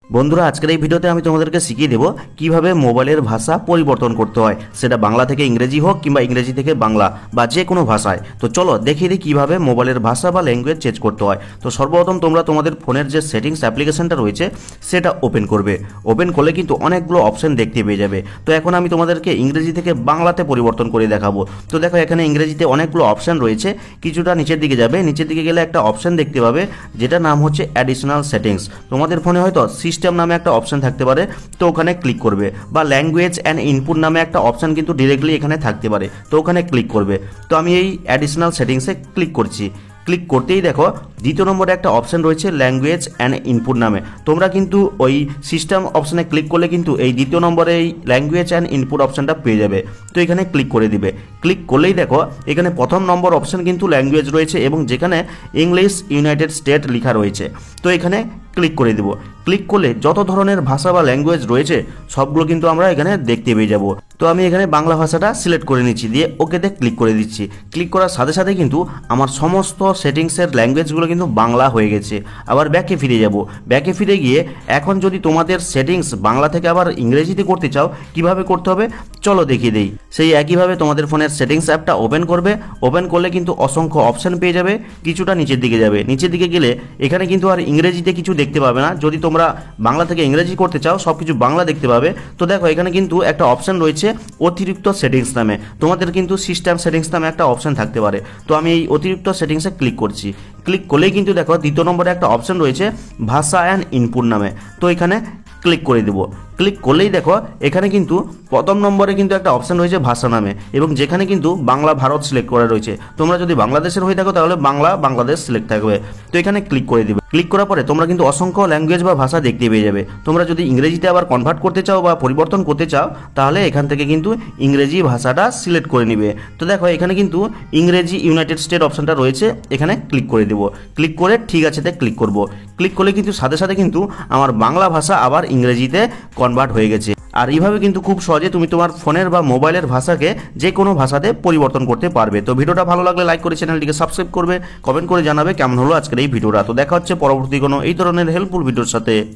বন্ধুরা, আজকের এই ভিডিওতে আমি তোমাদেরকে শিখিয়ে দেব কিভাবে মোবাইলের ভাষা পরিবর্তন করতে হয়, সেটা বাংলা থেকে ইংরেজি হোক কিংবা ইংরেজি থেকে বাংলা বা যে কোনো ভাষায়। তো চলো দেখিয়ে দিই কীভাবে মোবাইলের ভাষা বা ল্যাঙ্গুয়েজ চেঞ্জ করতে হয়। তো সর্বপ্রথম তোমরা তোমাদের ফোনের যে সেটিংস অ্যাপ্লিকেশনটা রয়েছে সেটা ওপেন করবে। ওপেন করলে কিন্তু অনেকগুলো অপশন দেখতে পেয়ে যাবে। তো এখন আমি তোমাদেরকে ইংরেজি থেকে বাংলাতে পরিবর্তন করে দেখাবো। তো দেখো, এখানে ইংরেজিতে অনেকগুলো অপশন রয়েছে। কিছুটা নিচের দিকে যাবে, নিচের দিকে গেলে একটা অপশন দেখতে পাবে যেটা নাম হচ্ছে অ্যাডিশনাল সেটিংস। তোমাদের ফোনে হয়তো সিস্টেম নামে একটা অপশন থাকতে পারে, তো ওখানে ক্লিক করবে। বা ল্যাঙ্গুয়েজ অ্যান্ড ইনপুট নামে একটা অপশন কিন্তু ডিরেক্টলি এখানে থাকতে পারে, তো ওখানে ক্লিক করবে। তো আমি এই অ্যাডিশনাল সেটিংসে ক্লিক করছি। ক্লিক করতেই দেখো দ্বিতীয় নম্বরে একটা অপশন রয়েছে ল্যাঙ্গুয়েজ অ্যান্ড ইনপুট নামে। তোমরা কিন্তু ওই সিস্টেম অপশনে ক্লিক করলে কিন্তু এই দ্বিতীয় নম্বরে এই ল্যাঙ্গুয়েজ অ্যান্ড ইনপুট অপশনটা পেয়ে যাবে। তো এখানে ক্লিক করে দিবে। ক্লিক করলেই দেখো এখানে প্রথম নম্বর অপশন কিন্তু ল্যাঙ্গুয়েজ রয়েছে এবং যেখানে ইংলিশ ইউনাইটেড স্টেট লেখা রয়েছে। তো এখানে ক্লিক করে দিব। ক্লিক করলে যত ধরনের ভাষা বা ল্যাঙ্গুয়েজ রয়েছে সবগুলো কিন্তু আমরা এখানে দেখতে পেয়ে যাব। তো আমি এখানে বাংলা ভাষাটা সিলেক্ট করে নিচ্ছি, দিয়ে ওকেতে ক্লিক করে দিচ্ছি। ক্লিক করার সাথে সাথে কিন্তু আমার সমস্ত সেটিংসের ল্যাঙ্গুয়েজগুলো কিন্তু বাংলা হয়ে গেছে। আবার ব্যাকে ফিরে যাব। ব্যাকে ফিরে গিয়ে এখন যদি তোমাদের সেটিংস বাংলা থেকে আবার ইংরেজিতে করতে চাও, কিভাবে করতে হবে চলো দেখিয়ে দেই। সেই একইভাবে তোমাদের ফোনের সেটিংস অ্যাপটা ওপেন করবে। ওপেন করলে কিন্তু অসংখ্য অপশন পেয়ে যাবে। কিছুটা নিচের দিকে যাবে, নিচের দিকে গেলে এখানে কিন্তু আর ইংরেজিতে কিছু দেখতে পাবে না। যদি তোমরা বাংলা থেকে ইংরেজি করতে চাও সব কিছু বাংলা দেখতে পাবে। তো দেখো এখানে কিন্তু একটা অপশন রয়েছে অতিরিক্ত সেটিংস নামে। তোমাদের কিন্তু সিস্টেম সেটিংস নামে একটা অপশন থাকতে পারে। তো আমি এই অতিরিক্ত সেটিংসে ক্লিক করছি। ক্লিক করলেই কিন্তু দেখো দ্বিতীয় নম্বরে একটা অপশন রয়েছে ভাষা অ্যান্ড ইনপুট নামে। তো এখানে ক্লিক করে দেবো। ক্লিক করলেই দেখো এখানে কিন্তু প্রথম নম্বরে কিন্তু একটা অপশন রয়েছে ভাষা নামে এবং যেখানে কিন্তু বাংলা ভারত সিলেক্ট করা রয়েছে। তোমরা যদি বাংলাদেশের হয়ে থাকো তাহলে বাংলা বাংলাদেশ সিলেক্ট থাকবে। তো এখানে ক্লিক করে দিবে। ক্লিক করার পরে তোমরা কিন্তু অসংখ্য ল্যাঙ্গুয়েজ বা ভাষা দেখতে পেয়ে যাবে। তোমরা যদি ইংরেজিতে আবার কনভার্ট করতে চাও বা পরিবর্তন করতে চাও তাহলে এখান থেকে কিন্তু ইংরেজি ভাষাটা সিলেক্ট করে নিবে। তো দেখো এখানে কিন্তু ইংরেজি ইউনাইটেড স্টেট অপশনটা রয়েছে, এখানে ক্লিক করে দেবো। ক্লিক করে ঠিক আছেতে ক্লিক করব। ক্লিক করলে কিন্তু সাথে সাথে কিন্তু আমার বাংলা ভাষা আবার ইংরেজিতে কনভার্ট হয়ে গেছে। আর এইভাবে কিন্তু খুব সহজে তুমি তোমার ফোনের বা মোবাইলের ভাষাকে যে কোনো ভাষাতে পরিবর্তন করতে পারবে। তো ভিডিওটা ভালো লাগলে লাইক করে চ্যানেলটিকে সাবস্ক্রাইব করবে, কমেন্ট করে জানাবে কেমন হলো আজকের এই ভিডিওটা। তো দেখা হচ্ছে পরবর্তী কোনো এই ধরনের হেল্পফুল ভিডিওর সাথে।